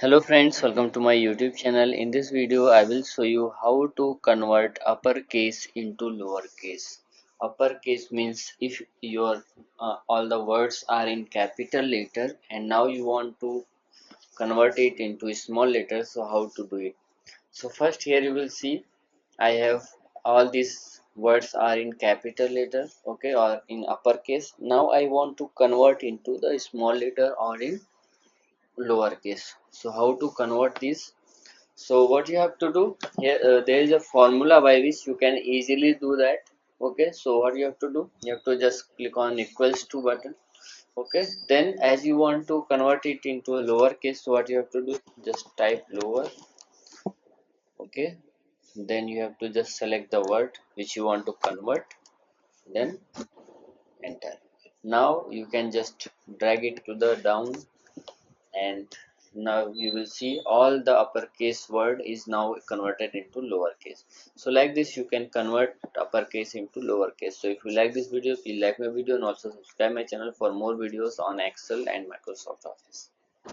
Hello friends, welcome to my YouTube channel. In this video, I will show you how to convert uppercase into lowercase. Uppercase means if your all the words are in capital letter and now you want to convert it into small letters. So how to do it? So first here you will see I have all these words are in capital letter, okay, or in uppercase. Now I want to convert into the small letter or in lowercase. So how to convert this? So what you have to do here, there is a formula by which you can easily do that. Okay, so what you have to do, you have to just click on equals to button. Okay, then as you want to convert it into a lowercase, so what you have to do, just type lower. Okay, then you have to just select the word which you want to convert, then enter. Now you can just drag it to the down, and now you will see all the uppercase word is now converted into lowercase. So like this you can convert uppercase into lowercase. So if you like this video, please like my video and also subscribe my channel for more videos on Excel and Microsoft Office.